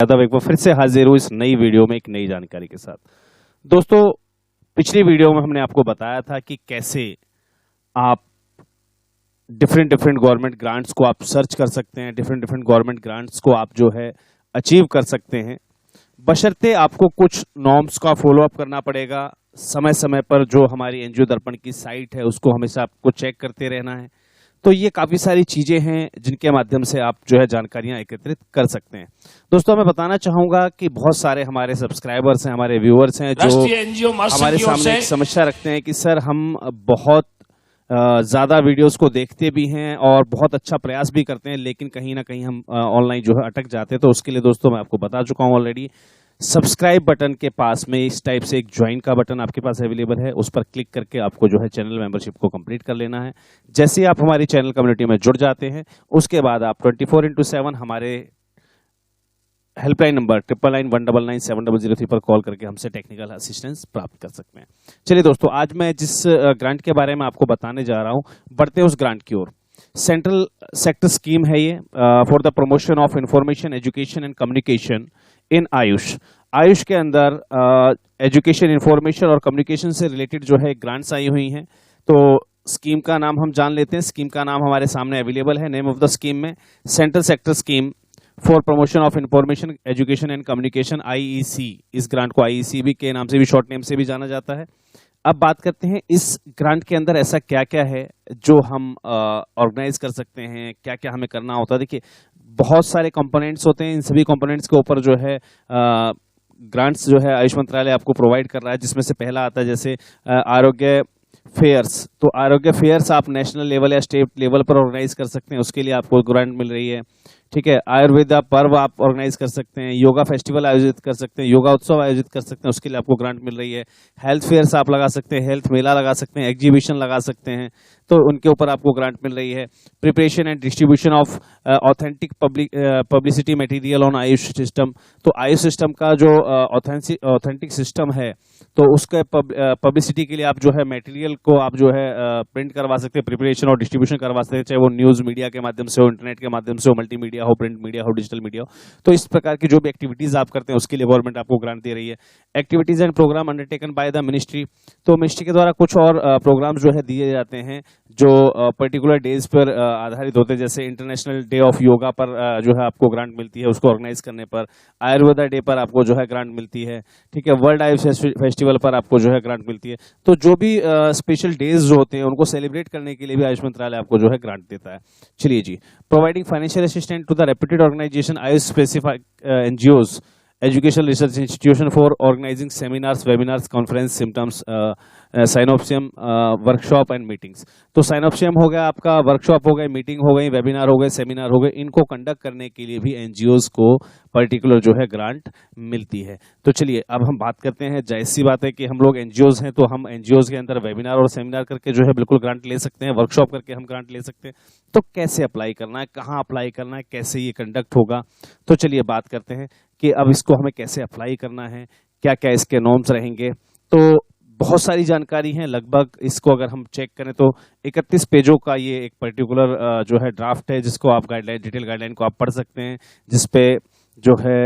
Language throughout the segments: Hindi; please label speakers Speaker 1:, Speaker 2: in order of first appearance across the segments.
Speaker 1: यादव एक बार फिर से हाजिर हूँ इस नई वीडियो में एक नई जानकारी के साथ। दोस्तों, पिछली वीडियो में हमने आपको बताया था कि कैसे आप डिफरेंट गवर्नमेंट ग्रांट्स को आप सर्च कर सकते हैं, डिफरेंट गवर्नमेंट ग्रांट्स को आप जो है अचीव कर सकते हैं, बशर्ते आपको कुछ नॉर्म्स का फॉलो अप करना पड़ेगा। समय समय पर जो हमारी एनजीओ दर्पण की साइट है उसको हमेशा आपको चेक करते रहना है। तो ये काफ़ी सारी चीज़ें हैं जिनके माध्यम से आप जो है जानकारियां एकत्रित कर सकते हैं। दोस्तों, मैं बताना चाहूँगा कि बहुत सारे हमारे सब्सक्राइबर्स हैं, हमारे व्यूअर्स हैं जो हमारे सामने एक समस्या रखते हैं कि सर हम बहुत ज़्यादा वीडियोस को देखते भी हैं और बहुत अच्छा प्रयास भी करते हैं, लेकिन कहीं ना कहीं हम ऑनलाइन जो है अटक जाते हैं। तो उसके लिए दोस्तों मैं आपको बता चुका हूँ ऑलरेडी, सब्सक्राइब बटन के पास में इस टाइप से एक ज्वाइन का बटन आपके पास अवेलेबल है, उस पर क्लिक करके आपको जो है चैनल मेंबरशिप को कंप्लीट कर लेना है। जैसे ही आप हमारी चैनल कम्युनिटी में जुड़ जाते हैं, उसके बाद आप 24/7 हमारे हेल्पलाइन नंबर 9991997003 पर कॉल करके हमसे टेक्निकल असिस्टेंस प्राप्त कर सकते हैं। चलिए दोस्तों, आज मैं जिस ग्रांट के बारे में आपको बताने जा रहा हूं, बढ़ते हैं उस ग्रांट की ओर। सेंट्रल सेक्टर स्कीम है ये for the promotion of information, education and communication in Ayush. Ayush के अंदर एजुकेशन, इंफॉर्मेशन और कम्युनिकेशन से रिलेटेड जो है ग्रांट्स आई हुई हैं। तो स्कीम का नाम हम जान लेते हैं। स्कीम का नाम हमारे सामने अवेलेबल है। नेम ऑफ द स्कीम में central sector scheme for promotion of information, education and communication, IEC. इस ग्रांट को आईईसी भी के नाम से भी, शॉर्ट नेम से भी जाना जाता है। अब बात करते हैं इस ग्रांट के अंदर ऐसा क्या क्या है जो हम ऑर्गेनाइज कर सकते हैं, क्या क्या हमें करना होता है। देखिए, बहुत सारे कंपोनेंट्स होते हैं। इन सभी कंपोनेंट्स के ऊपर जो है ग्रांट्स जो है आयुष मंत्रालय आपको प्रोवाइड कर रहा है, जिसमें से पहला आता है जैसे आरोग्य फेयर्स। तो आरोग्य फेयर्स आप नेशनल लेवल या स्टेट लेवल पर ऑर्गेनाइज कर सकते हैं, उसके लिए आपको ग्रांट मिल रही है। ठीक है, आयुर्वेदा पर्व आप ऑर्गेनाइज कर सकते हैं, योगा फेस्टिवल आयोजित कर सकते हैं, योगा उत्सव आयोजित कर सकते हैं, उसके लिए आपको ग्रांट मिल रही है। हेल्थ फेयर्स आप लगा सकते हैं, हेल्थ मेला लगा सकते हैं, एग्जीबिशन लगा सकते हैं, तो उनके ऊपर आपको ग्रांट मिल रही है। Preparation and distribution of authentic publicity material on Ayush system. तो आयुष सिस्टम का जो ऑथेंटिक सिस्टम है, तो उसके पब्लिसिटी के लिए आप जो है मटेरियल को आप जो है प्रिंट करवा सकते हैं, प्रिपरेशन और डिस्ट्रीब्यूशन करवा सकते हैं, चाहे वो न्यूज मीडिया के माध्यम से हो, इंटरनेट के माध्यम से हो, मल्टीमीडिया हो, प्रिंट मीडिया हो, डिजिटल मीडिया हो। तो इस प्रकार की जो भी एक्टिविटीज आप करते हैं उसके लिए गवर्नमेंट आपको ग्रांट दे रही है। Activities and programme undertaken by the ministry. तो मिनिस्ट्री के द्वारा कुछ और प्रोग्राम जो है दिए जाते हैं जो पर्टिकुलर डेज पर आधारित होते हैं, जैसे इंटरनेशनल डे ऑफ योगा पर जो है आपको ग्रांट मिलती है उसको ऑर्गेनाइज करने पर। आयुर्वेदा डे पर आपको जो है ग्रांट मिलती है। ठीक है, वर्ल्ड आयुष फेस्टिवल पर आपको जो है ग्रांट मिलती है। तो जो भी स्पेशल डेज जो होते हैं उनको सेलिब्रेट करने के लिए भी आयुष मंत्रालय आपको जो है ग्रांट देता है। चलिए जी, providing financial assistant to the reputed organisation AYUSH specified NGOs, education research institution for organising seminars, webinars, conference, symptoms, symposium, workshop and meetings. तो साइनोप्सियम हो गया आपका, वर्कशॉप हो गए, मीटिंग हो गई, वेबिनार हो गए, सेमिनार हो गए, इनको कंडक्ट करने के लिए भी एनजीओज को पर्टिकुलर जो है ग्रांट मिलती है। तो चलिए अब हम बात करते हैं, जाहिर सी बात है कि हम लोग एनजीओज हैं, तो हम एनजीओज के अंदर वेबिनार और सेमिनार करके जो है बिल्कुल ग्रांट ले सकते हैं, वर्कशॉप करके हम ग्रांट ले सकते हैं। तो कैसे अप्लाई करना है, कहाँ अप्लाई करना है, कैसे ये कंडक्ट होगा, तो चलिए बात करते हैं कि अब इसको हमें कैसे अप्लाई करना है, क्या क्या इसके नॉर्म्स रहेंगे। तो बहुत सारी जानकारी है, लगभग इसको अगर हम चेक करें तो 31 पेजों का ये एक पर्टिकुलर जो है ड्राफ्ट है, जिसको आप गाइडलाइन, डिटेल गाइडलाइन को आप पढ़ सकते हैं, जिसपे जो है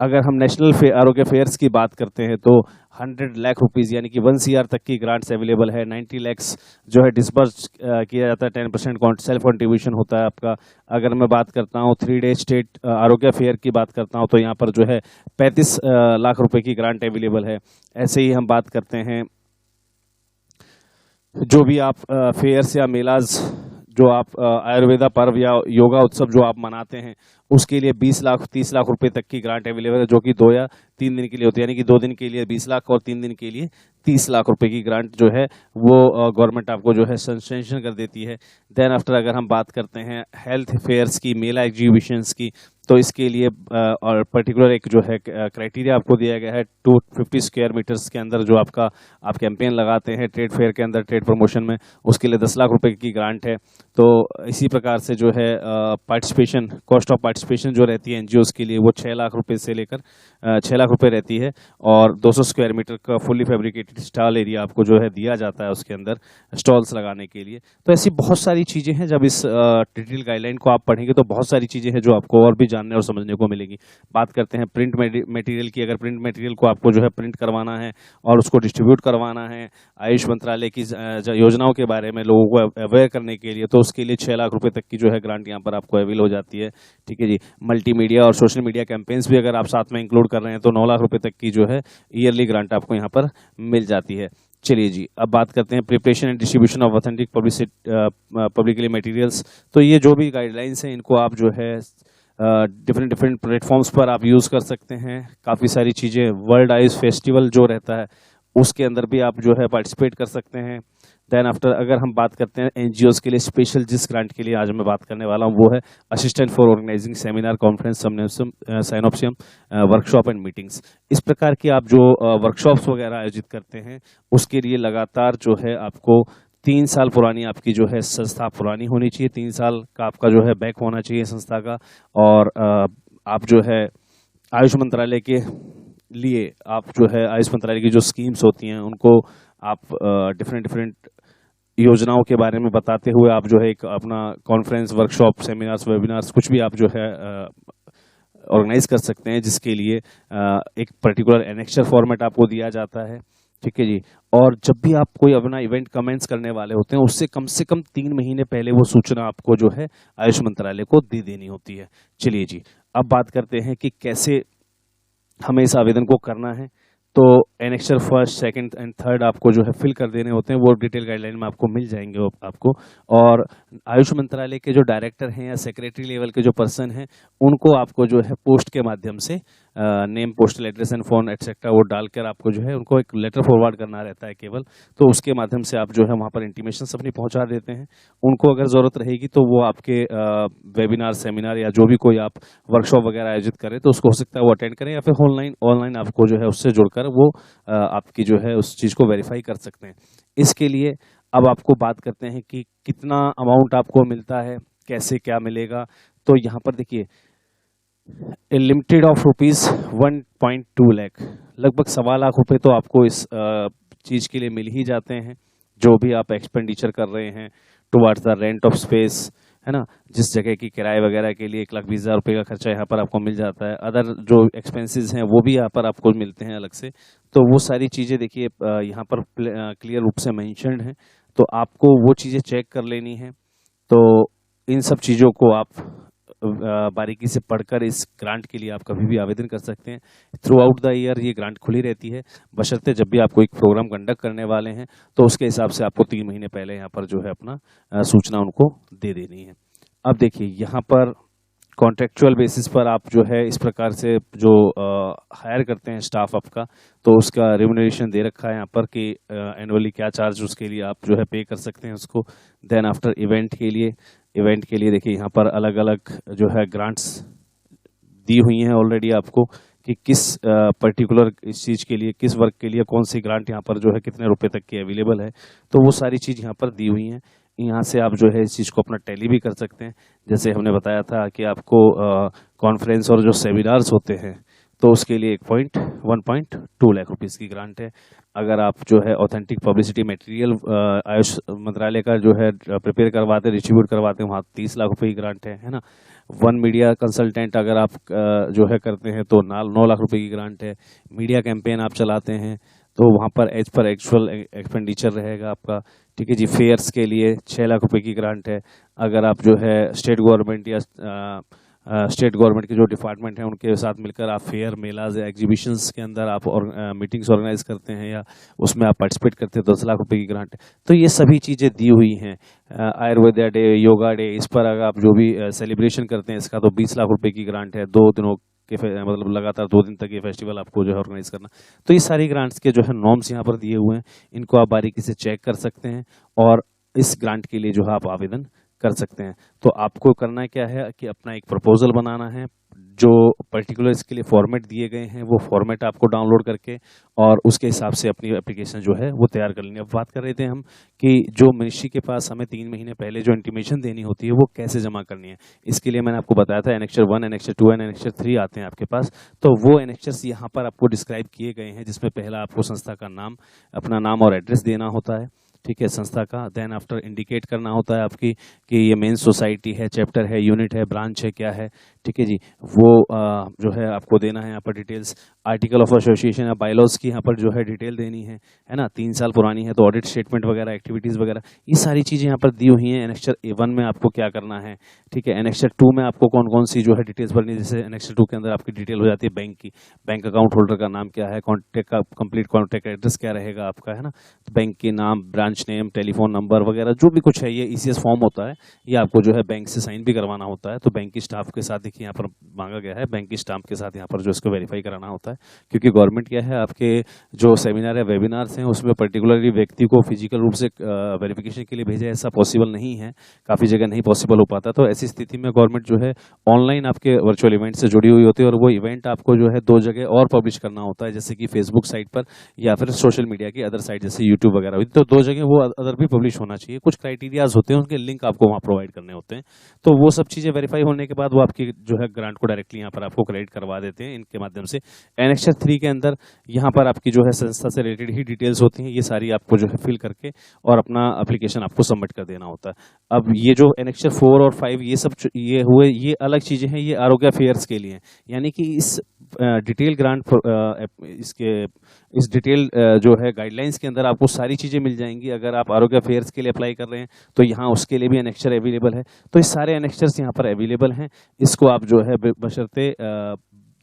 Speaker 1: अगर हम नेशनल आरोग्य फेयर्स की बात करते हैं तो 100 लाख रुपीज़ यानी कि 1 CR तक की ग्रांट्स अवेलेबल है। 90 लैक्स जो है डिसबर्स किया जाता है, 10% सेल्फ कंट्रीब्यूशन होता है आपका। अगर मैं बात करता हूँ 3 डे स्टेट आरोग्य फेयर की बात करता हूँ तो यहाँ पर जो है 35 लाख रुपए की ग्रांट अवेलेबल है। ऐसे ही हम बात करते हैं जो भी आप फेयर्स या मेलाज जो आप आयुर्वेदा पर्व या योगा उत्सव जो आप मनाते हैं उसके लिए 20 लाख 30 लाख रुपए तक की ग्रांट अवेलेबल है, जो कि 2 या 3 दिन के लिए होती है, यानी कि 2 दिन के लिए 20 लाख और 3 दिन के लिए 30 लाख रुपए की ग्रांट जो है वो गवर्नमेंट आपको जो है सैंक्शन कर देती है। देन आफ्टर अगर हम बात करते हैं हेल्थ फेयर्स की, मेला एग्जीबिशंस की, तो इसके लिए और पर्टिकुलर एक जो है क्राइटेरिया आपको दिया गया है। 250 स्क्वायर मीटर्स के अंदर जो आप कैंपेन लगाते हैं ट्रेड फेयर के अंदर, ट्रेड प्रमोशन में, उसके लिए 10 लाख रुपए की ग्रांट है। तो इसी प्रकार से जो है पार्टिसिपेशन, कॉस्ट ऑफ पार्टिसिपेशन जो रहती है एनजीओज़ के लिए वो 6 लाख रुपए से लेकर 6 लाख रुपए रहती है, और 200 स्क्वायर मीटर का फुल्ली फैब्रिकेटेड स्टॉल एरिया आपको जो है दिया जाता है उसके अंदर स्टॉल्स लगाने के लिए। तो ऐसी बहुत सारी चीज़ें हैं, जब इस डिटेल गाइडलाइन को आप पढ़ेंगे तो बहुत सारी चीज़ें हैं जो आपको और भी जानने और समझने को मिलेगी। बात करते हैं प्रिंट मटेरियल की। अगर प्रिंट मटेरियल को आपको जो है प्रिंट करवाना है और उसको डिस्ट्रीब्यूट करवाना है आयुष मंत्रालय की योजनाओं के बारे में लोगों को अवेयर करने के लिए, तो उसके लिए 6 लाख रुपए तक की जो है ग्रांट यहाँ पर आपको अवेल हो जाती है। ठीक है जी। मल्टीमीडिया और सोशल मीडिया कैंपेन्स भी अगर आप साथ में इंक्लूड कर रहे हैं तो 9 लाख रुपए तक की जो है ईयरली ग्रांट आपको यहाँ पर मिल जाती है। चलिए जी, अब बात करते हैं preparation and distribution of authentic publicly materials. तो ये जो भी गाइडलाइंस हैं इनको आप जो है डिफरेंट प्लेटफॉर्म्स पर आप यूज़ कर सकते हैं। काफ़ी सारी चीज़ें, वर्ल्ड आइज फेस्टिवल जो रहता है उसके अंदर भी आप जो है पार्टिसिपेट कर सकते हैं। देन आफ्टर अगर हम बात करते हैं एनजीओज़ के लिए स्पेशल, जिस ग्रांट के लिए आज मैं बात करने वाला हूँ वो है assistant for organising seminar, conference, symposium, workshop and meetings. इस प्रकार की आप जो वर्कशॉप्स वगैरह आयोजित करते हैं उसके लिए लगातार जो है आपको 3 साल पुरानी आपकी जो है संस्था पुरानी होनी चाहिए, 3 साल का आपका जो है बैक होना चाहिए संस्था का। और आप जो है आयुष मंत्रालय के लिए, आप जो है आयुष मंत्रालय की जो स्कीम्स होती हैं उनको आप डिफरेंट योजनाओं के बारे में बताते हुए आप जो है एक अपना कॉन्फ्रेंस, वर्कशॉप, सेमिनार्स, वेबिनार्स कुछ भी आप जो है ऑर्गेनाइज कर सकते हैं, जिसके लिए एक पर्टिकुलर एनेक्चर फॉर्मेट आपको दिया जाता है। ठीक है जी। और जब भी आप कोई अपना इवेंट कमेंट्स करने वाले होते हैं उससे कम से कम 3 महीने पहले वो सूचना आपको जो है आयुष मंत्रालय को दे देनी होती है। चलिए जी, अब बात करते हैं कि कैसे हमें इस आवेदन को करना है। तो annexure first, second and third आपको जो है फिल कर देने होते हैं, वो डिटेल गाइडलाइन में आपको मिल जाएंगे वो आपको। और आयुष मंत्रालय के जो डायरेक्टर हैं या सेक्रेटरी लेवल के जो पर्सन हैं उनको आपको जो है पोस्ट के माध्यम से name, postal address and phone etcetera वो डालकर आपको जो है उनको एक लेटर फॉरवर्ड करना रहता है केवल। तो उसके माध्यम से आप जो है वहाँ पर इंटीमेशंस अपनी पहुँचा देते हैं। उनको अगर ज़रूरत रहेगी तो वो आपके वेबिनार, सेमिनार या जो भी कोई आप वर्कशॉप वगैरह आयोजित करें तो उसको हो सकता है वो अटेंड करें, या फिर ऑनलाइन आपको जो है उससे जुड़कर वो आपकी जो है उस चीज़ को वेरीफाई कर सकते हैं। इसके लिए अब आपको बात करते हैं कि कितना अमाउंट आपको मिलता है, कैसे क्या मिलेगा। तो यहाँ पर देखिए, ए लिमिटेड ऑफ रुपीज़ 1.2 लाख, लगभग 1.25 लाख रुपए तो आपको इस चीज़ के लिए मिल ही जाते हैं, जो भी आप एक्सपेंडिचर कर रहे हैं towards the rent of space, है ना। जिस जगह की किराए वगैरह के लिए 1,20,000 रुपये का खर्चा यहाँ पर आपको मिल जाता है। अदर जो एक्सपेंसेस हैं वो भी यहाँ पर आपको मिलते हैं अलग से। तो वो सारी चीज़ें देखिए यहाँ पर क्लियर रूप से मेंशन्ड हैं, तो आपको वो चीज़ें चेक कर लेनी है। तो इन सब चीज़ों को आप बारीकी से पढ़कर इस ग्रांट के लिए आप कभी भी आवेदन कर सकते हैं। थ्रू आउट द ईयर ये ग्रांट खुली रहती है, बशर्ते जब भी आप कोई प्रोग्राम कंडक्ट करने वाले हैं तो उसके हिसाब से आपको 3 महीने पहले यहाँ पर जो है अपना सूचना उनको दे देनी है। अब देखिए, यहाँ पर कॉन्ट्रेक्चुअल बेसिस पर आप जो है इस प्रकार से जो हायर करते हैं स्टाफ आपका, तो उसका रेम्युनरेशन दे रखा है यहाँ पर कि एनुअली क्या चार्ज उसके लिए आप जो है पे कर सकते हैं उसको। देन आफ्टर इवेंट के लिए देखिए यहाँ पर अलग अलग जो है ग्रांट्स दी हुई हैं ऑलरेडी आपको, कि किस पर्टिकुलर इस चीज़ के लिए, किस वर्क के लिए कौन सी ग्रांट यहाँ पर जो है कितने रुपए तक की अवेलेबल है। तो वो सारी चीज़ यहाँ पर दी हुई हैं। यहाँ से आप जो है इस चीज़ को अपना टैली भी कर सकते हैं। जैसे हमने बताया था कि आपको कॉन्फ्रेंस और जो सेमिनार्स होते हैं तो उसके लिए 1.2 लाख रुपीज़ की ग्रांट है। अगर आप जो है ऑथेंटिक पब्लिसिटी मटेरियल आयुष मंत्रालय का जो है प्रिपेयर करवाते, डिस्ट्रीब्यूट करवाते हैं, वहाँ 30 लाख रुपए की ग्रांट है ना। 1 मीडिया कंसल्टेंट अगर आप जो है करते हैं तो 9 लाख रुपए की ग्रांट है। मीडिया कैंपेन आप चलाते हैं तो वहाँ पर एज पर एक्चुअल एक्सपेंडिचर रहेगा आपका। ठीक है जी। फेयर्स के लिए 6 लाख रुपए की ग्रांट है। अगर आप जो है स्टेट गवर्नमेंट या स्टेट गवर्नमेंट के जो डिपार्टमेंट हैं उनके साथ मिलकर आप फेयर, मेलाज या एग्जीबिशंस के अंदर आप मीटिंग्स ऑर्गेनाइज करते हैं या उसमें आप पार्टिसिपेट करते हैं, 10 लाख रुपए की ग्रांट है। तो ये सभी चीज़ें दी हुई हैं। आयुर्वेद डे, योगा डे, इस पर अगर आप जो भी सेलिब्रेशन करते हैं इसका तो 20 लाख रुपए की ग्रांट है। 2 दिनों के मतलब लगातार 2 दिन तक ये फेस्टिवल आपको जो है ऑर्गेनाइज करना। तो ये सारी ग्रांट्स के जो है नॉर्म्स यहाँ पर दिए हुए हैं, इनको आप बारीकी से चेक कर सकते हैं और इस ग्रांट के लिए जो है आप आवेदन कर सकते हैं। तो आपको करना क्या है कि अपना एक प्रपोजल बनाना है, जो पर्टिकुलर इसके लिए फॉर्मेट दिए गए हैं वो फॉर्मेट आपको डाउनलोड करके और उसके हिसाब से अपनी एप्लीकेशन जो है वो तैयार कर लेनी है। अब बात कर रहे थे हम कि जो मिनिस्ट्री के पास हमें 3 महीने पहले जो इंटीमेशन देनी होती है वो कैसे जमा करनी है। इसके लिए मैंने आपको बताया था एनेक्चर 1, एनेक्चर 2 एंड एनेक्चर 3 आते हैं आपके पास। तो वो एनेक्चर्स यहाँ पर आपको डिस्क्राइब किए गए हैं, जिसमें पहला आपको संस्था का नाम, अपना नाम और एड्रेस देना होता है, ठीक है, संस्था का। देन आफ्टर इंडिकेट करना होता है आपकी कि ये मेन सोसाइटी है, चैप्टर है, यूनिट है, ब्रांच है, क्या है, ठीक है जी। वो जो है आपको देना है यहाँ पर डिटेल्स। आर्टिकल ऑफ एसोसिएशन या बायलॉज की यहाँ पर जो है डिटेल देनी है ना, 3 साल पुरानी है तो ऑडिट स्टेटमेंट वगैरह, एक्टिविटीज़ वगैरह, ये सारी चीज़ें यहाँ पर दी हुई हैं। एनेक्चर A1 में आपको क्या करना है, ठीक है। एनेक्चर 2 में आपको कौन कौन सी जो है डिटेल्स भरनी है, जैसे एनेक्चर 2 के अंदर आपकी डिटेल हो जाती है बैंक की, बैंक अकाउंट होल्डर का नाम क्या है, कॉन्टैक्ट का कंप्लीट कॉन्टैक्ट एड्रेस क्या रहेगा आपका, है ना, तो बैंक के नाम, ब्रांच नेम, टेलीफोन नंबर वगैरह जो भी कुछ है, ये ECS फॉर्म होता है, ये आपको जो है बैंक से साइन भी करवाना होता है। तो बैंक की स्टाफ के साथ देखिए यहाँ पर मांगा गया है, बैंक की स्टाफ के साथ यहाँ पर जो इसको वेरीफाई कराना होता है, क्योंकि गवर्नमेंट क्या है, आपके जो सेमिनार या वेबिनार्स हैं उसमें पर्टिकुलरली व्यक्ति को फिजिकल रूप से वेरिफिकेशन के लिए भेजा, ऐसा पॉसिबल नहीं है, काफ़ी जगह नहीं पॉसिबल हो पाता। तो ऐसी स्थिति में गवर्नमेंट जो है ऑनलाइन आपके वर्चुअल इवेंट से जुड़ी हुई होती है, और वो इवेंट आपको जो है 2 जगह और पब्लिश करना होता है, जैसे कि फेसबुक साइट पर या फिर सोशल मीडिया की अदर साइट जैसे यूट्यूब वगैरह हुई, तो 2 जगह वो अदर भी पब्लिश होना चाहिए। कुछ क्राइटेरियाज होते हैं, उनके लिंक आपको वहाँ प्रोवाइड करने होते हैं। तो वो सब चीज़ें वेरीफाई होने के बाद वो आपकी जो है ग्रांट को डायरेक्टली यहाँ पर आपको क्रेडिट करवा देते हैं इनके माध्यम से। एनेक्चर 3 के अंदर यहाँ पर आपकी जो है संस्था से रिलेटेड ही डिटेल्स होती हैं, ये सारी आपको जो है फिल करके और अपना एप्लीकेशन आपको सबमिट कर देना होता है। अब ये जो एनेक्चर 4 और 5 ये सब ये हुए, ये अलग चीज़ें हैं, ये आरोग्य अफेयर्स के लिए हैं। यानी कि इस डिटेल ग्रांट इसके इस डिटेल जो है गाइडलाइंस के अंदर आपको सारी चीज़ें मिल जाएंगी। अगर आप आरोग्य अफेयर्स के लिए अप्लाई कर रहे हैं तो यहाँ उसके लिए भी एनेक्चर अवेलेबल है। तो ये सारे एनेक्चर्स यहाँ पर अवेलेबल हैं। इसको आप जो है बशर्ते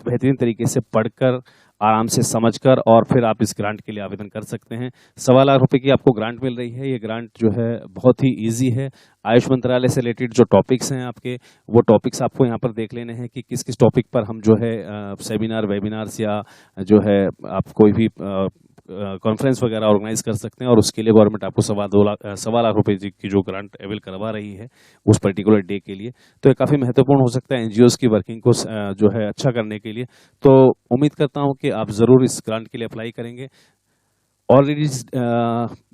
Speaker 1: बेहतरीन तरीके से पढ़कर, आराम से समझकर, और फिर आप इस ग्रांट के लिए आवेदन कर सकते हैं। 1.25 लाख रुपए की आपको ग्रांट मिल रही है। ये ग्रांट जो है बहुत ही इजी है। आयुष मंत्रालय से रिलेटेड जो टॉपिक्स हैं आपके, वो टॉपिक्स आपको यहाँ पर देख लेने हैं कि किस किस टॉपिक पर हम जो है सेमिनार, वेबिनार्स या जो है आप कोई भी कॉन्फ्रेंस वगैरह ऑर्गेनाइज कर सकते हैं, और उसके लिए गवर्नमेंट आपको 1.25 लाख रुपए की जो ग्रांट अवेल करवा रही है उस पर्टिकुलर डे के लिए। तो ये काफ़ी महत्वपूर्ण हो सकता है NGOs की वर्किंग को जो है अच्छा करने के लिए। तो उम्मीद करता हूँ कि आप ज़रूर इस ग्रांट के लिए अप्लाई करेंगे। ऑलरेडी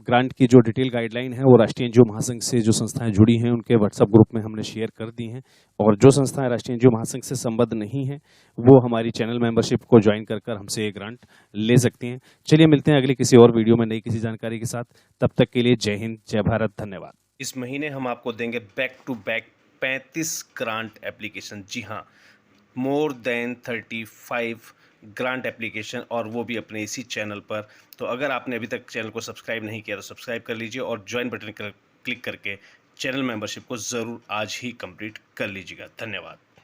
Speaker 1: ग्रांट की जो डिटेल गाइडलाइन है वो राष्ट्रीय एनजीओ महासंघ से जो संस्थाएं जुड़ी हैं उनके व्हाट्सएप ग्रुप में हमने शेयर कर दी हैं, और जो संस्थाएं राष्ट्रीय एनजीओ महासंघ से संबद्ध नहीं हैं वो हमारी चैनल मेंबरशिप को ज्वाइन कर हमसे ये ग्रांट ले सकती हैं। चलिए मिलते हैं अगली किसी और वीडियो में नई किसी जानकारी के साथ। तब तक के लिए जय हिंद, जय भारत, धन्यवाद।
Speaker 2: इस महीने हम आपको देंगे back to back 35 grant application. जी हाँ, मोर देन 35 ग्रांट एप्लीकेशन, और वो भी अपने इसी चैनल पर। तो अगर आपने अभी तक चैनल को सब्सक्राइब नहीं किया तो सब्सक्राइब कर लीजिए, और ज्वाइन बटन क्लिक करके चैनल मेंबरशिप को ज़रूर आज ही कंप्लीट कर लीजिएगा। धन्यवाद।